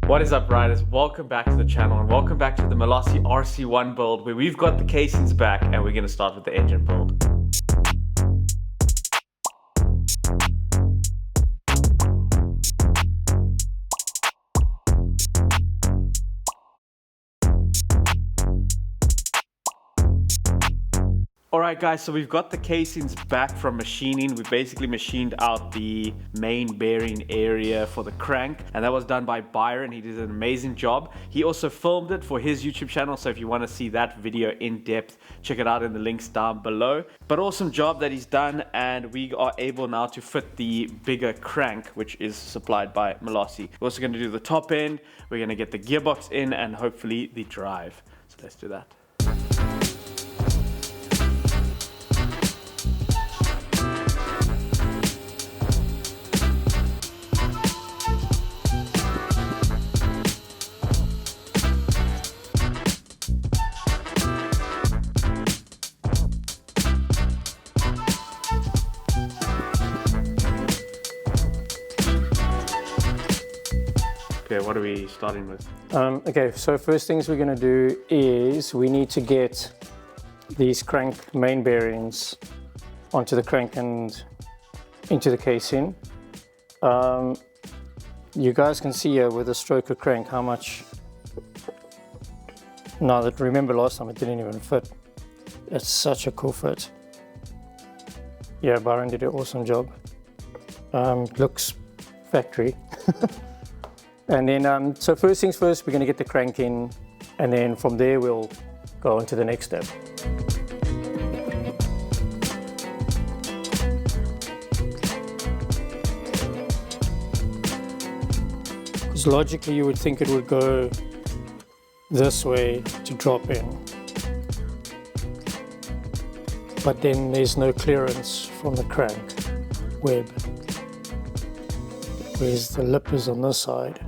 What is up, riders? Welcome back to the channel and welcome back to the Malossi RC-One build, where we've got the casings back and we're going to start with the engine build. Alright guys, so we've got the casings back from machining. We basically machined out the main bearing area for the crank, and that was done by Byron. He did an amazing job. He also filmed it for his YouTube channel, so if you want to see that video in depth, check it out in the links down below. But awesome job that he's done, and we are able now to fit the bigger crank, which is supplied by Malossi. We're also going to do the top end, we're going to get the gearbox in, and hopefully the drive. So let's do that. Okay, what are we starting with? Okay, so first things we're going to do is we need to get these crank main bearings onto the crank and into the casing. You guys can see here with the stroker crank how much. Now that remember last time it didn't even fit. It's such a cool fit. Yeah, Byron did an awesome job. Looks factory. And then, so first things first, we're going to get the crank in, and then from there we'll go on to the next step. Because logically you would think it would go this way to drop in. But then there's no clearance from the crank web. Whereas the lip is on this side.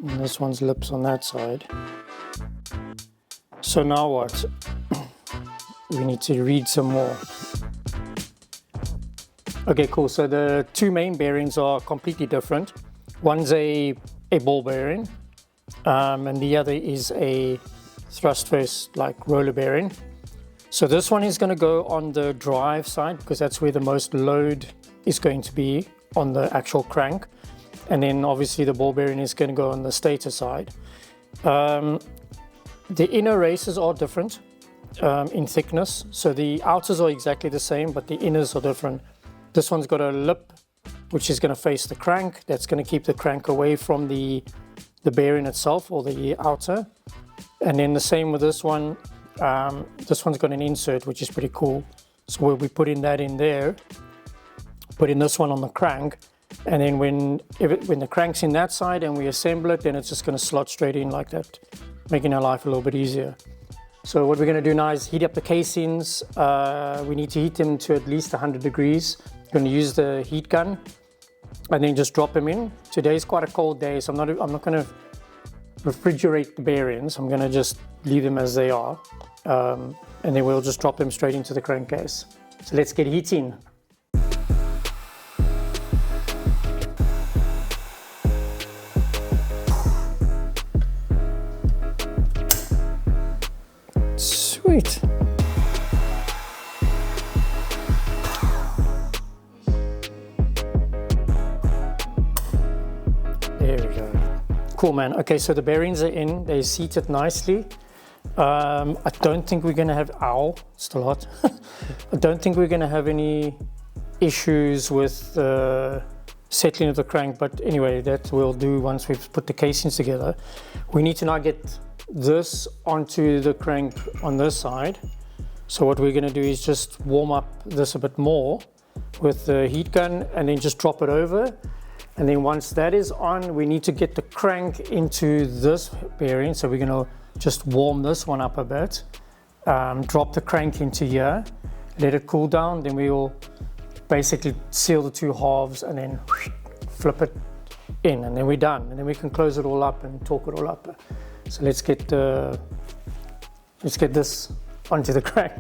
And this one's lips on that side. So now what? We need to read some more. Okay, cool. So the two main bearings are completely different. One's a ball bearing, and the other is a thrust first, like roller bearing. So this one is going to go on the drive side because that's where the most load is going to be on the actual crank. And then obviously the ball bearing is going to go on the stator side. The inner races are different in thickness. So the outers are exactly the same, but the inners are different. This one's got a lip, which is going to face the crank. That's going to keep the crank away from the bearing itself or the outer. And then the same with this one. This one's got an insert, which is pretty cool. So we'll be putting that in there, putting this one on the crank. And then when the crank's in that side and we assemble it, then it's just going to slot straight in like that, making our life a little bit easier. So what we're going to do now is heat up the casings. We need to heat them to at least 100 degrees. We're going to use the heat gun and then just drop them in. Today's quite a cold day, so I'm not going to refrigerate the bearings. I'm going to just leave them as they are. And then we'll just drop them straight into the crankcase. So let's get heating. Sweet. There we go. Cool, man. Okay, so the bearings are in. They're seated nicely. I don't think we're going to have, ow, still hot. I don't think we're going to have any issues with settling of the crank, but anyway, that we'll do once we've put the casings together. We need to now get this onto the crank on this side. So what we're going to do is just warm up this a bit more with the heat gun and then just drop it over. And then once that is on, we need to get the crank into this bearing. So we're going to just warm this one up a bit, drop the crank into here, let it cool down, then we will basically seal the two halves and then flip it in, and then we're done. And then we can close it all up and torque it all up. So let's get this onto the crank.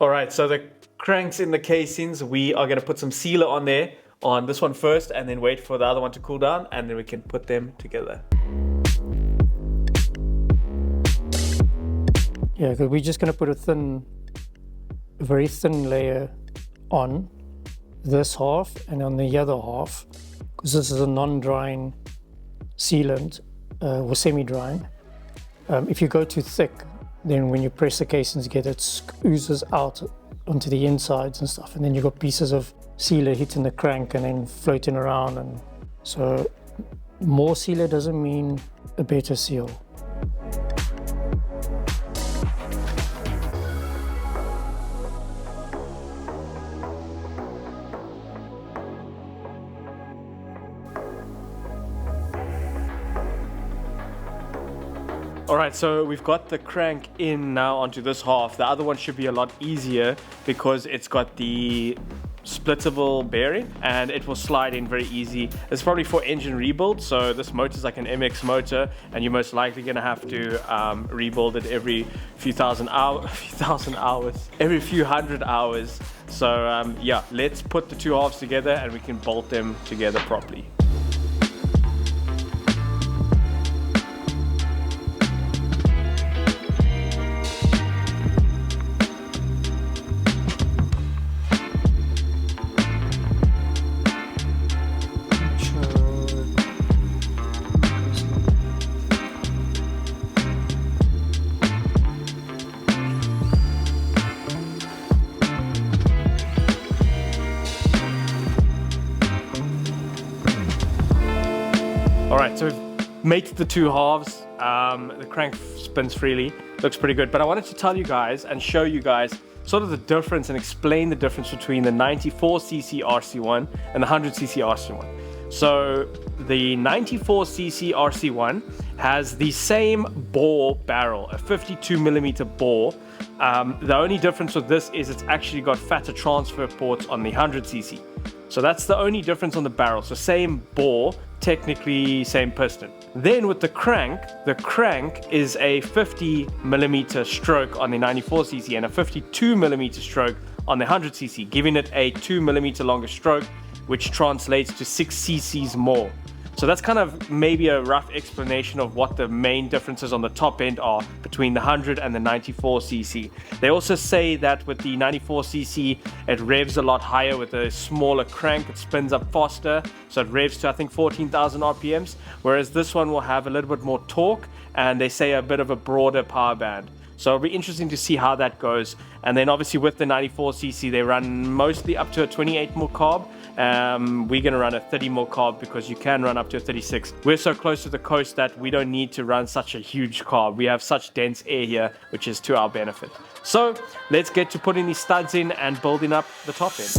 All right, so the cranks in the casings, we are gonna put some sealer on there, on this one first, and then wait for the other one to cool down, and then we can put them together. Yeah, because we're just gonna put a very thin layer on this half and on the other half, because this is a non-drying sealant or semi-drying. If you go too thick, then when you press the casings together, it oozes out onto the insides and stuff, and then you've got pieces of sealer hitting the crank and then floating around. And so more sealer doesn't mean a better seal. All right, so we've got the crank in now onto this half. The other one should be a lot easier because it's got the splittable bearing and it will slide in very easy. It's probably for engine rebuild, so this motor is like an MX motor and you're most likely gonna have to rebuild it every few hundred hours. So yeah, let's put the two halves together and we can bolt them together properly. Alright, so we've made the two halves. The crank spins freely, looks pretty good. But I wanted to tell you guys and show you guys sort of the difference and explain the difference between the 94cc RC-One and the 100cc RC-One. So the 94cc RC-One has the same bore barrel, a 52mm bore. The only difference with this is it's actually got fatter transfer ports on the 100cc. So that's the only difference on the barrel. So same bore, technically same piston. Then with the crank is a 50mm stroke on the 94cc and a 52mm stroke on the 100cc, giving it a 2mm longer stroke, which translates to 6 cc's more. So that's kind of maybe a rough explanation of what the main differences on the top end are between the 100 and the 94cc. They also say that with the 94cc, it revs a lot higher with a smaller crank. It spins up faster, so it revs to I think 14,000 RPMs, whereas this one will have a little bit more torque and they say a bit of a broader power band. So it'll be interesting to see how that goes. And then obviously with the 94cc, they run mostly up to a 28 mil carb. We're going to run a 30 mil carb because you can run up to a 36. We're so close to the coast that we don't need to run such a huge carb. We have such dense air here, which is to our benefit. So let's get to putting these studs in and building up the top end.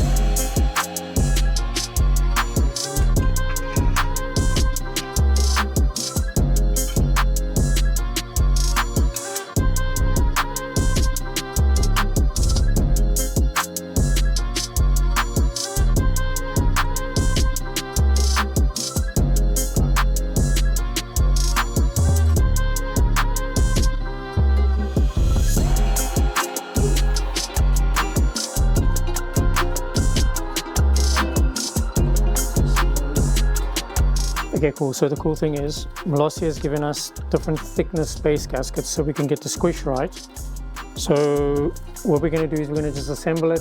Okay, cool. So the cool thing is Malossi has given us different thickness space gaskets so we can get the squish right. So what we're going to do is we're going to just assemble it,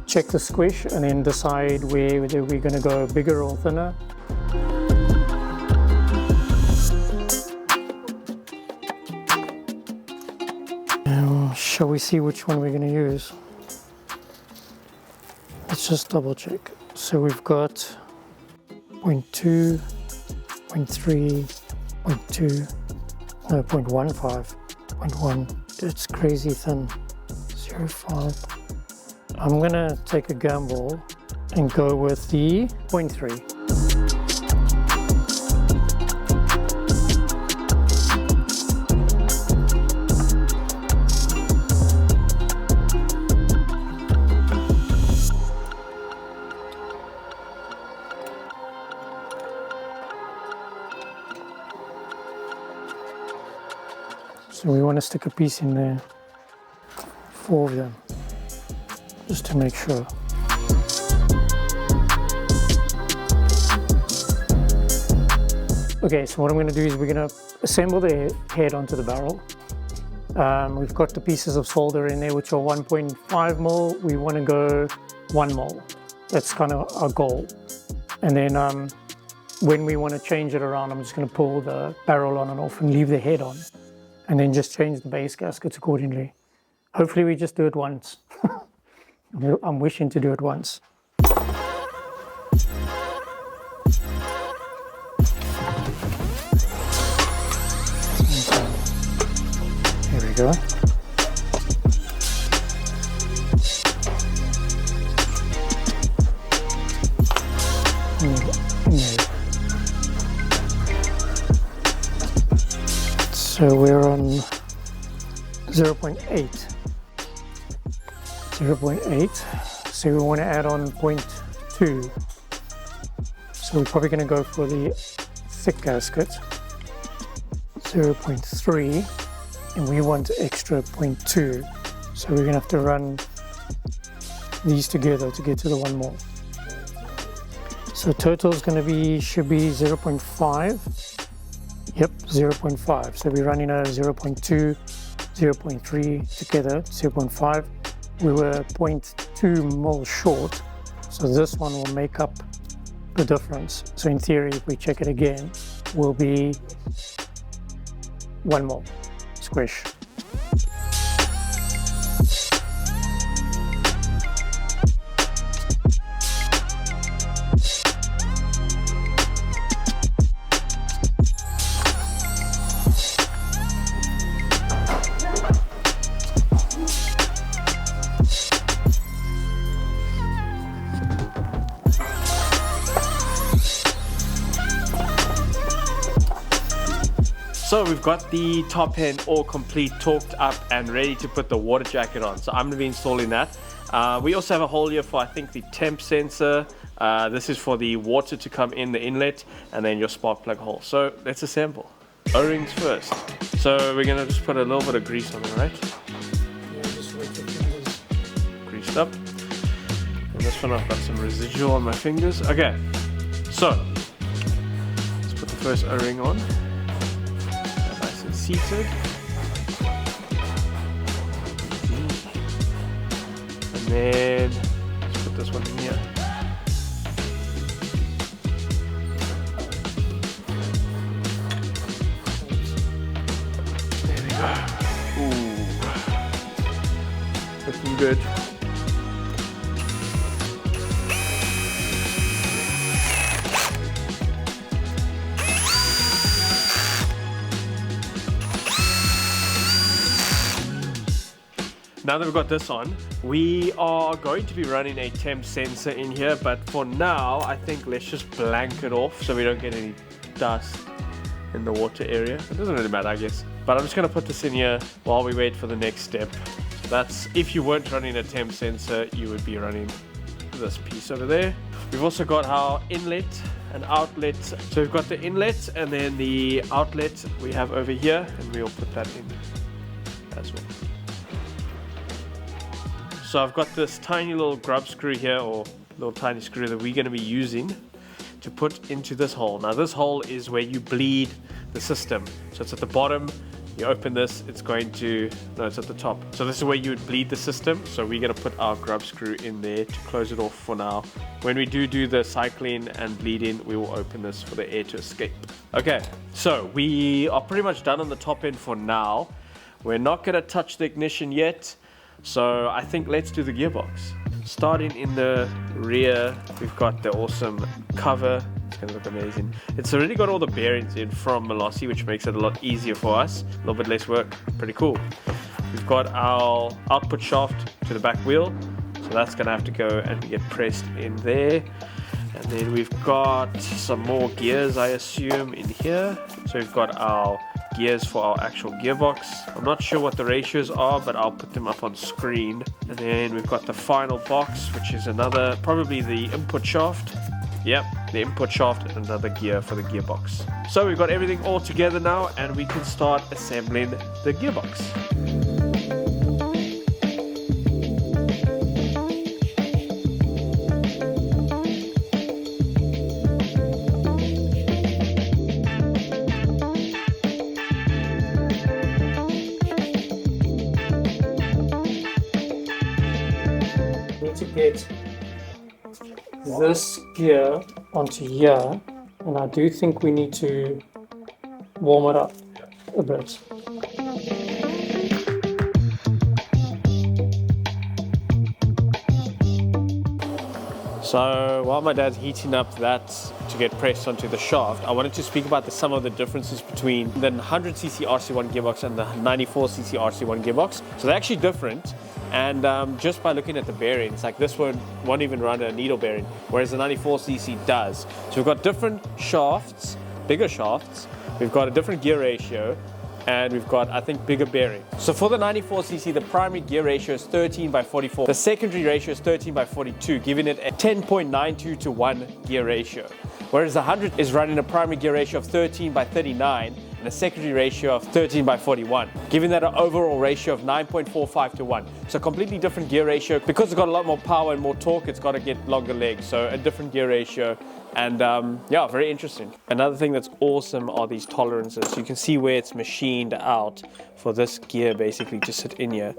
check the squish, and then decide whether we're going to go bigger or thinner. Now, shall we see which one we're going to use? Let's just double check. So we've got 0.2, 0.3, 0.2, no, 0.15, 0.1. It's crazy thin. 0.5. I'm gonna take a gamble and go with the 0.3. So we want to stick a piece in there, 4 of them. just to make sure. Okay, so what I'm going to do is we're going to assemble the head onto the barrel. We've got the pieces of solder in there which are 1.5 mil. We want to go 1 mil. That's kind of our goal. And then when we want to change it around, I'm just going to pull the barrel on and off and leave the head on. And then just change the base gaskets accordingly. Hopefully we just do it once. I'm wishing to do it once. Here we go. So we're on 0.8. 0.8. So we want to add on 0.2. So we're probably going to go for the thick gasket. 0.3. And we want extra 0.2. So we're going to have to run these together to get to the 1 mil. So total is going to be, should be 0.5. Yep, 0.5. So we're running a 0.2, 0.3 together, 0.5. We were 0.2 mil short, so this one will make up the difference. So in theory, if we check it again, will be 1 mil squish. So we've got the top end all complete, torqued up and ready to put the water jacket on. So I'm going to be installing that. We also have a hole here for, I think, the temp sensor. This is for the water to come in the inlet, and then your spark plug hole. So let's assemble. O-rings first. So we're going to just put a little bit of grease on it, right? Yeah, just wait your fingers. Greased up. And this one I've got some residual on my fingers. Okay, so let's put the first O-ring on. Nice and seated. And then let's put this one in here. There we go. Ooh, looking good. Now that we've got this on, we are going to be running a temp sensor in here, but for now, I think let's just blank it off so we don't get any dust in the water area. It doesn't really matter, I guess. But I'm just going to put this in here while we wait for the next step. So that's, if you weren't running a temp sensor, you would be running this piece over there. We've also got our inlet and outlet. So we've got the inlet and then the outlet we have over here, and we'll put that in as well. So I've got this tiny little grub screw here, or little tiny screw that we're going to be using to put into this hole. Now this hole is where you bleed the system. So it's at the bottom, you open this, it's going to, no, it's at the top. So this is where you would bleed the system. So we're going to put our grub screw in there to close it off for now. When we do the cycling and bleeding, we will open this for the air to escape. Okay, so we are pretty much done on the top end for now. We're not going to touch the ignition yet. So I think let's do the gearbox. Starting in the rear, we've got the awesome cover. It's going to look amazing. It's already got all the bearings in from Malossi, which makes it a lot easier for us. A little bit less work. Pretty cool. We've got our output shaft to the back wheel. So that's going to have to go and get pressed in there. And then we've got some more gears, I assume, in here. So we've got our gears for our actual gearbox. I'm not sure what the ratios are, but I'll put them up on screen. And then we've got the final box, which is another, probably the input shaft. Yep, the input shaft and another gear for the gearbox. So we've got everything all together now, and we can start assembling the gearbox. get this gear onto here, and I do think we need to warm it up a bit. So while my dad's heating up that to get pressed onto the shaft, I wanted to speak about some of the differences between the 100cc RC-One gearbox and the 94cc RC-One gearbox. So they're actually different, and just by looking at the bearings, like this one won't even run a needle bearing, whereas the 94cc does. So we've got different shafts, bigger shafts, we've got a different gear ratio, and we've got, I think, bigger bearing. So for the 94cc, the primary gear ratio is 13/44. The secondary ratio is 13/42, giving it a 10.92 to 1 gear ratio. Whereas the 100 is running a primary gear ratio of 13/39 and a secondary ratio of 13/41, giving that an overall ratio of 9.45 to 1. So completely different gear ratio. Because it's got a lot more power and more torque, it's got to get longer legs. So a different gear ratio. And yeah, very interesting. Another thing that's awesome are these tolerances. You can see where it's machined out for this gear basically to sit in here,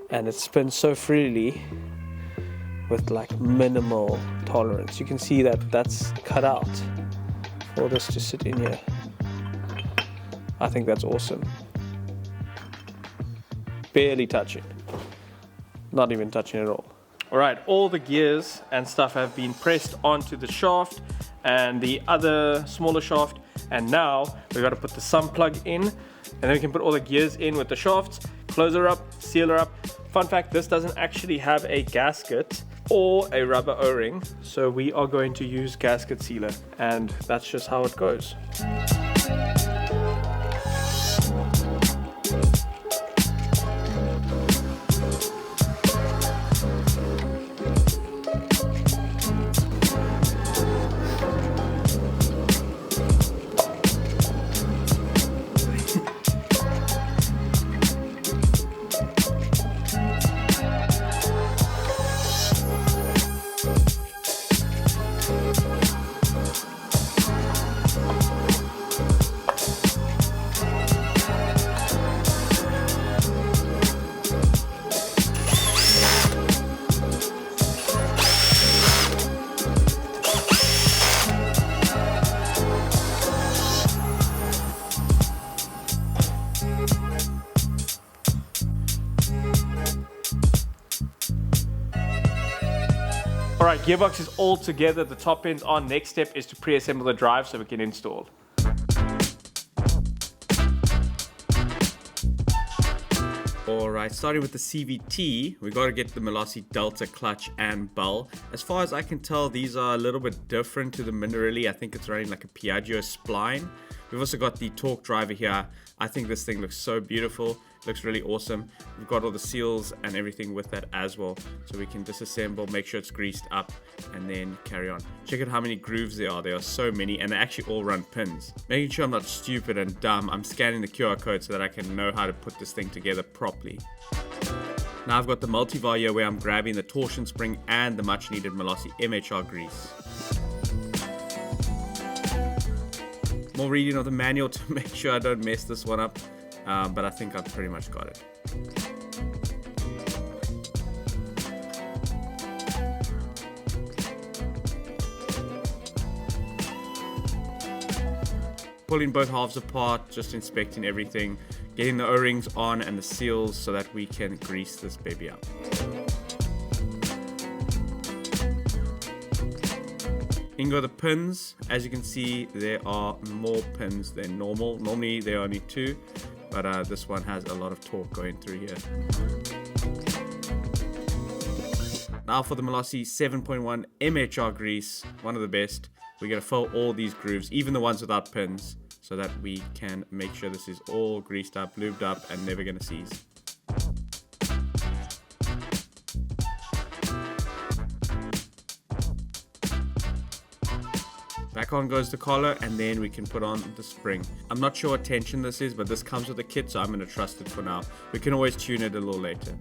and it spins so freely with like minimal tolerance. You can see that that's cut out for this to sit in here. I think that's awesome. Barely touching. Not even touching at all. Alright, all the gears and stuff have been pressed onto the shaft and the other smaller shaft, and now we've got to put the sump plug in, and then we can put all the gears in with the shafts, close her up, seal her up. Fun fact, this doesn't actually have a gasket or a rubber o-ring, so we are going to use gasket sealer, and that's just how it goes. Alright, gearbox is all together, the top ends on. Next step is to pre-assemble the drive so we can install. Alright, starting with the CVT, we got to get the Malossi Delta clutch and bell. As far as I can tell, these are a little bit different to the Minarelli. I think it's running like a Piaggio spline. We've also got the torque driver here. I think this thing looks so beautiful. Looks really awesome. We've got all the seals and everything with that as well. So we can disassemble, make sure it's greased up, and then carry on. Check out how many grooves there are. There are so many, and they actually all run pins. Making sure I'm not stupid and dumb, I'm scanning the QR code so that I can know how to put this thing together properly. Now I've got the multivar here where I'm grabbing the torsion spring and the much needed Malossi MHR grease. More reading of the manual to make sure I don't mess this one up. But I think I've pretty much got it. Pulling both halves apart, just inspecting everything, getting the O-rings on and the seals so that we can grease this baby up. In go the pins. As you can see, there are more pins than normal. Normally there are only 2. But this one has a lot of torque going through here. Now for the Malossi 7.1 MHR grease, one of the best. We're going to fill all these grooves, even the ones without pins, so that we can make sure this is all greased up, lubed up, and never going to seize. Back on goes the collar, and then we can put on the spring. I'm not sure what tension this is, but this comes with the kit, so I'm going to trust it for now. We can always tune it a little later.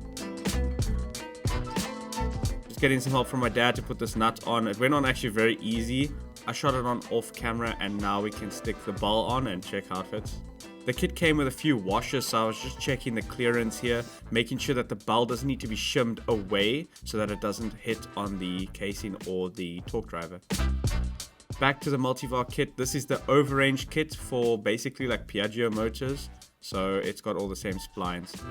Just getting some help from my dad to put this nut on. It went on actually very easy. I shot it on off camera, and now we can stick the ball on and check how it fits. The kit came with a few washers, so I was just checking the clearance here, making sure that the belt doesn't need to be shimmed away so that it doesn't hit on the casing or the torque driver. Back to the multivar kit. This is the Over Range kit for basically like Piaggio motors, so it's got all the same splines.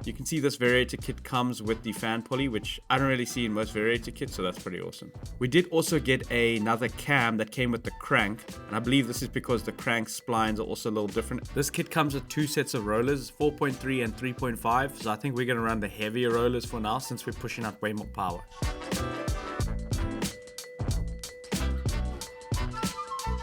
You can see this variator kit comes with the fan pulley, which I don't really see in most variator kits, so that's pretty awesome. We did also get another cam that came with the crank, and I believe this is because the crank splines are also a little different. This kit comes with two sets of rollers, 4.3 and 3.5, so I think we're going to run the heavier rollers for now since we're pushing out way more power.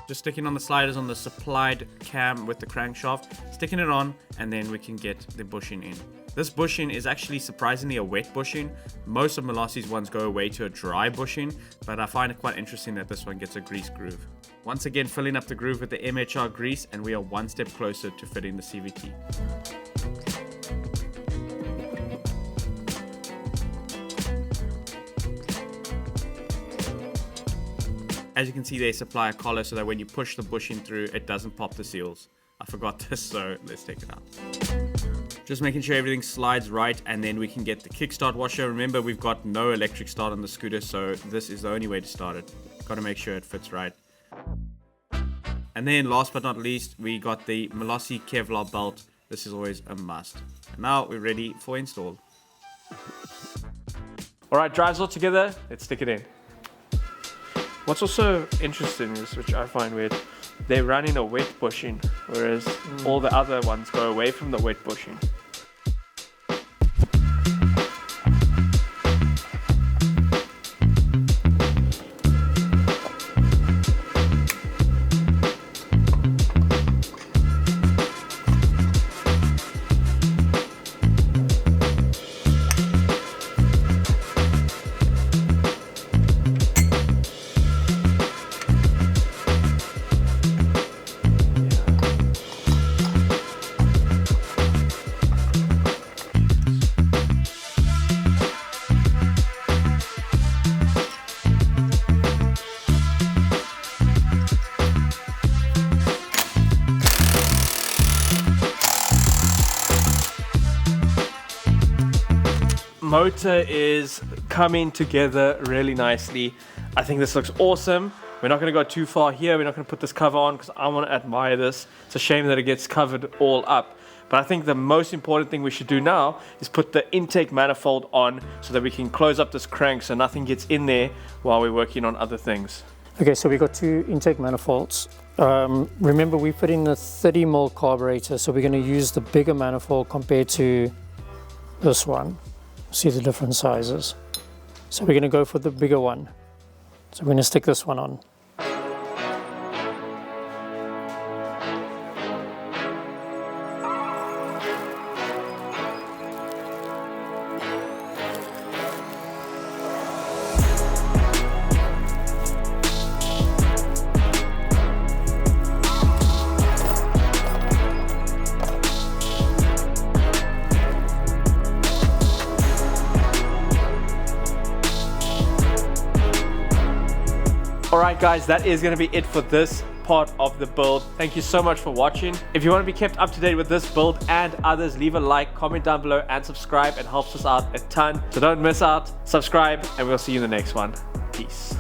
Just sticking on the sliders on the supplied cam with the crankshaft, sticking it on, and then we can get the bushing in. This bushing is actually surprisingly a wet bushing. Most of Malossi's ones go away to a dry bushing, but I find it quite interesting that this one gets a grease groove. Once again, filling up the groove with the MHR grease, and we are one step closer to fitting the CVT. As you can see, they supply a collar so that when you push the bushing through, it doesn't pop the seals. I forgot this, so let's take it out. Just making sure everything slides right, and then we can get the kickstart washer. Remember, we've got no electric start on the scooter, so this is the only way to start it. Got to make sure it fits right. And then last but not least, we got the Malossi Kevlar belt. This is always a must. And now we're ready for install. All right, drives all together. Let's stick it in. What's also interesting is, which I find weird, they're running a wet bushing, whereas all the other ones go away from the wet bushing. Motor is coming together really nicely. I think this looks awesome. We're not going to go too far here. We're not going to put this cover on because I want to admire this. It's a shame that it gets covered all up. But I think the most important thing we should do now is put the intake manifold on so that we can close up this crank so nothing gets in there while we're working on other things. Okay, so we got two intake manifolds. Remember, we put in the 30mm carburetor, so we're going to use the bigger manifold compared to this one. See the different sizes. So we're going to go for the bigger one. So we're going to stick this one on. Alright guys, that is going to be it for this part of the build. Thank you so much for watching. If you want to be kept up to date with this build and others, leave a like, comment down below and subscribe. It helps us out a ton. So don't miss out, subscribe, and we'll see you in the next one. Peace.